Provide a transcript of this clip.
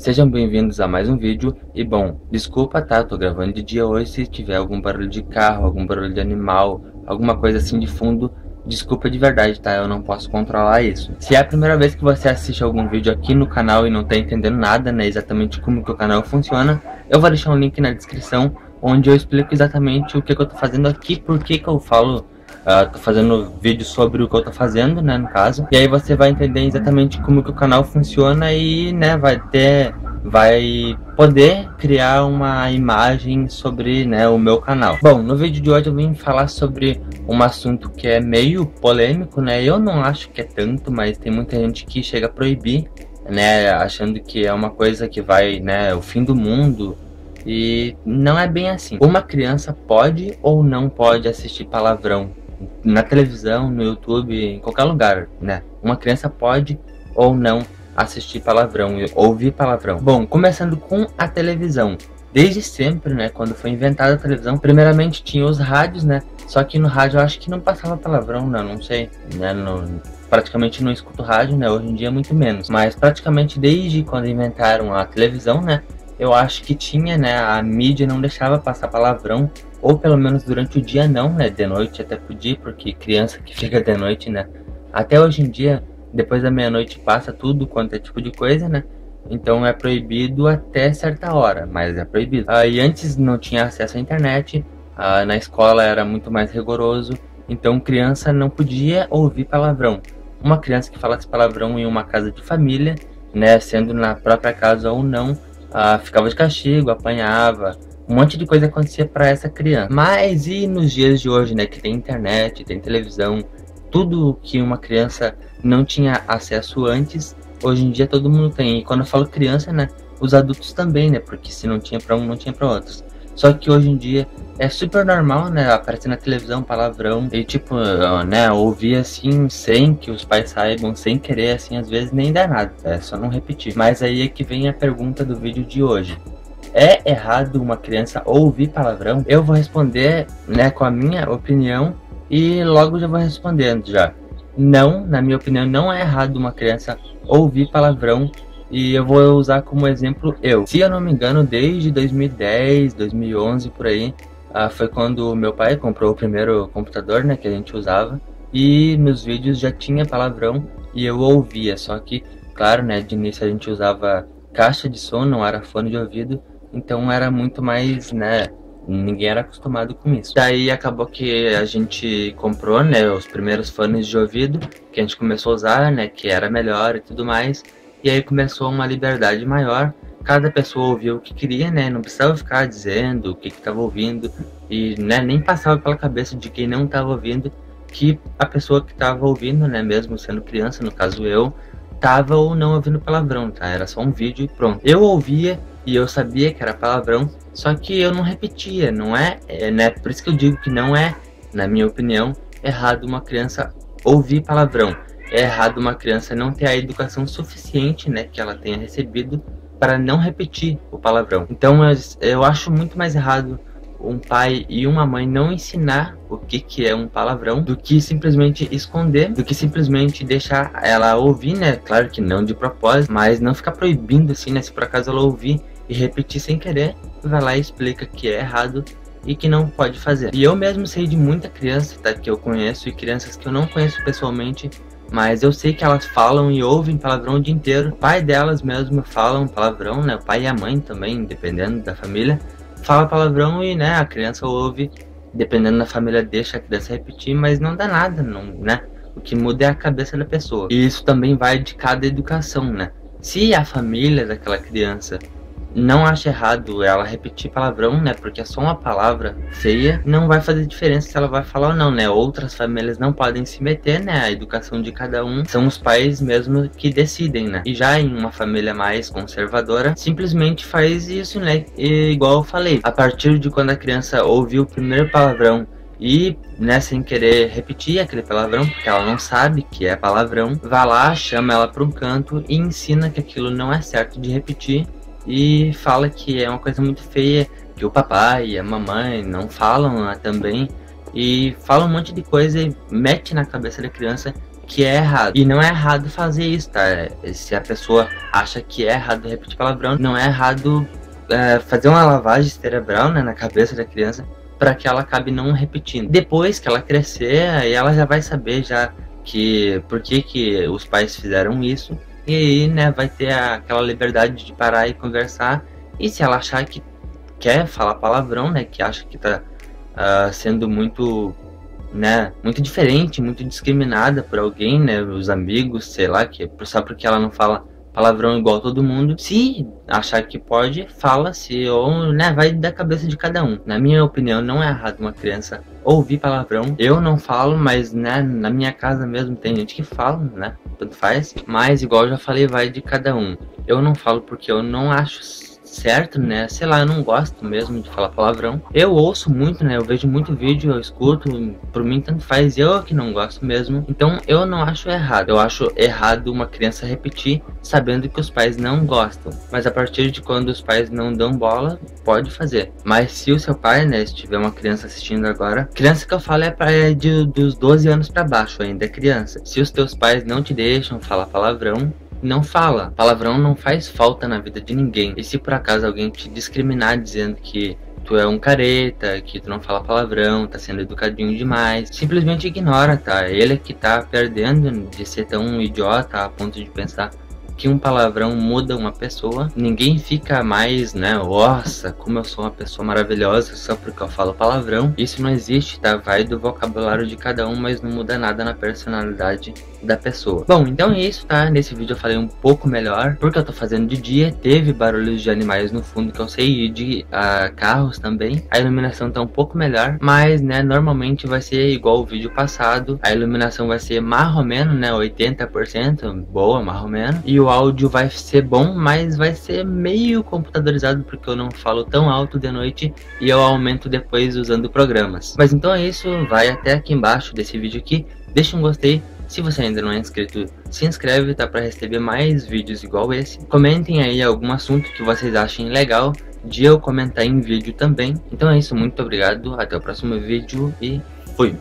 Sejam bem-vindos a mais um vídeo. E bom, desculpa, tá? Tô gravando de dia hoje. Se tiver algum barulho de carro, algum barulho de animal, alguma coisa assim de fundo, desculpa de verdade, tá? Eu não posso controlar isso. Se é a primeira vez que você assiste algum vídeo aqui no canal e não tá entendendo nada, né, exatamente como que o canal funciona, eu vou deixar um link na descrição onde eu explico exatamente o que eu tô fazendo aqui, por que que eu falo. Tô fazendo vídeo sobre o que eu tô fazendo, né, no caso. E aí você vai entender exatamente como que o canal funciona e, né, vai poder criar uma imagem sobre, né, o meu canal. Bom, no vídeo de hoje eu vim falar sobre um assunto que é meio polêmico, né. Eu não acho que é tanto, mas tem muita gente que chega a proibir, né, achando que é uma coisa que vai, né, o fim do mundo. E não é bem assim. Uma criança pode ou não pode assistir palavrão na televisão, no YouTube, em qualquer lugar, né? Uma criança pode ou não assistir palavrão, ouvir palavrão. Bom, começando com a televisão. Desde sempre, né, quando foi inventada a televisão, primeiramente tinha os rádios, né? Só que no rádio eu acho que não passava palavrão, não sei, né? Praticamente não escuto rádio, né? Hoje em dia muito menos. Mas praticamente desde quando inventaram a televisão, né? Eu acho que tinha, né? A mídia não deixava passar palavrão. Ou pelo menos durante o dia não, né? De noite até podia, porque criança que fica de noite, né? Até hoje em dia, depois da meia-noite passa tudo quanto é tipo de coisa, né? Então é proibido até certa hora, mas é proibido. E antes não tinha acesso à internet, na escola era muito mais rigoroso, então criança não podia ouvir palavrão. Uma criança que falasse palavrão em uma casa de família, né? Sendo na própria casa ou não, ficava de castigo, apanhava. Um monte de coisa acontecia para essa criança. Mas e nos dias de hoje, né, que tem internet, tem televisão, tudo que uma criança não tinha acesso antes, hoje em dia todo mundo tem. E quando eu falo criança, né, os adultos também, né, porque se não tinha para um, não tinha para outros. Só que hoje em dia é super normal, né, aparecer na televisão palavrão e tipo, né, ouvir assim sem que os pais saibam, sem querer, assim, às vezes nem dá nada, é só não repetir. Mas aí é que vem a pergunta do vídeo de hoje. É errado uma criança ouvir palavrão? Eu vou responder, né, com a minha opinião e logo já vou respondendo já. Não, na minha opinião, não é errado uma criança ouvir palavrão e eu vou usar como exemplo eu. Se eu não me engano, desde 2010, 2011 por aí, foi quando meu pai comprou o primeiro computador, né, que a gente usava, e nos vídeos já tinha palavrão e eu ouvia, só que, claro, né, de início a gente usava caixa de som, não era fone de ouvido. Então era muito mais, né, ninguém era acostumado com isso. Daí acabou que a gente comprou, né, os primeiros fones de ouvido, que a gente começou a usar, né, que era melhor e tudo mais. E aí começou uma liberdade maior, cada pessoa ouvia o que queria, né, não precisava ficar dizendo o que estava ouvindo. E, né, nem passava pela cabeça de quem não estava ouvindo, que a pessoa que estava ouvindo, né, mesmo sendo criança, no caso eu, tava ou não ouvindo palavrão, tá? Era só um vídeo e pronto. Eu ouvia e eu sabia que era palavrão, só que eu não repetia, não né? Por isso que eu digo que não é, na minha opinião, errado uma criança ouvir palavrão. É errado uma criança não ter a educação suficiente, né, que ela tenha recebido para não repetir o palavrão. Então eu acho muito mais errado um pai e uma mãe não ensinar o que é um palavrão do que simplesmente esconder, do que simplesmente deixar ela ouvir, né? Claro que não de propósito, mas não ficar proibindo assim, né? Se por acaso ela ouvir e repetir sem querer, vai lá e explica que é errado e que não pode fazer. E eu mesmo sei de muita criança, tá, que eu conheço, e crianças que eu não conheço pessoalmente, mas eu sei que elas falam e ouvem palavrão o dia inteiro. O pai delas mesmo falam palavrão, né? O pai e a mãe também, dependendo da família, fala palavrão e, né, a criança ouve, dependendo da família deixa a criança repetir, mas não dá nada, não, né? O que muda é a cabeça da pessoa. E isso também vai de cada educação, né? Se a família daquela criança não acha errado ela repetir palavrão, né, porque é só uma palavra feia, não vai fazer diferença se ela vai falar ou não, né? Outras famílias não podem se meter, né? A educação de cada um são os pais mesmo que decidem, né? E já em uma família mais conservadora, simplesmente faz isso, né? E igual eu falei, a partir de quando a criança ouviu o primeiro palavrão e, né, sem querer repetir aquele palavrão, porque ela não sabe que é palavrão, vai lá, chama ela para um canto e ensina que aquilo não é certo de repetir. E fala que é uma coisa muito feia, que o papai e a mamãe não falam, né, também. E fala um monte de coisa e mete na cabeça da criança que é errado. E não é errado fazer isso, tá? Se a pessoa acha que é errado repetir palavrão, não é errado fazer uma lavagem cerebral, né, na cabeça da criança, para que ela acabe não repetindo. Depois que ela crescer, aí ela já vai saber já por que os pais fizeram isso, e aí, né, vai ter aquela liberdade de parar e conversar. E se ela achar que quer falar palavrão, né, que acha que tá sendo muito, né, muito diferente, muito discriminada por alguém, né, os amigos, sei lá, que só porque ela não fala palavrão igual todo mundo, se achar que pode, fala-se, ou, né, vai da cabeça de cada um. Na minha opinião, não é errado uma criança ouvir palavrão. Eu não falo, mas, né, na minha casa mesmo tem gente que fala, né, tanto faz. Mas, igual eu já falei, vai de cada um. Eu não falo porque eu não acho certo, né? Sei lá, eu não gosto mesmo de falar palavrão. Eu ouço muito, né? Eu vejo muito vídeo, eu escuto, por mim tanto faz, eu que não gosto mesmo. Então eu não acho errado. Eu acho errado uma criança repetir sabendo que os pais não gostam. Mas a partir de quando os pais não dão bola, pode fazer. Mas se o seu pai, né, se tiver uma criança assistindo agora, criança que eu falo dos 12 anos pra baixo ainda, é criança. Se os teus pais não te deixam falar palavrão, não fala. Palavrão não faz falta na vida de ninguém. E se por acaso alguém te discriminar dizendo que tu é um careta, que tu não fala palavrão, tá sendo educadinho demais, simplesmente ignora, tá? Ele é que tá perdendo de ser tão idiota a ponto de pensar que um palavrão muda uma pessoa. Ninguém fica mais, né, nossa, como eu sou uma pessoa maravilhosa só porque eu falo palavrão. Isso não existe, tá? Vai do vocabulário de cada um, mas não muda nada na personalidade da pessoa. Bom, então é isso, tá? Nesse vídeo eu falei um pouco melhor, porque eu tô fazendo de dia, teve barulhos de animais no fundo que eu sei, e de carros também. A iluminação tá um pouco melhor, mas, né, normalmente vai ser igual o vídeo passado. A iluminação vai ser mais ou menos, né, 80%, boa, mais ou menos. E o áudio vai ser bom, mas vai ser meio computadorizado, porque eu não falo tão alto de noite e eu aumento depois usando programas. Mas então é isso, vai até aqui embaixo desse vídeo aqui, deixa um gostei. Se você ainda não é inscrito, se inscreve, tá, para receber mais vídeos igual esse. Comentem aí algum assunto que vocês achem legal de eu comentar em vídeo também. Então é isso, muito obrigado, até o próximo vídeo e fui!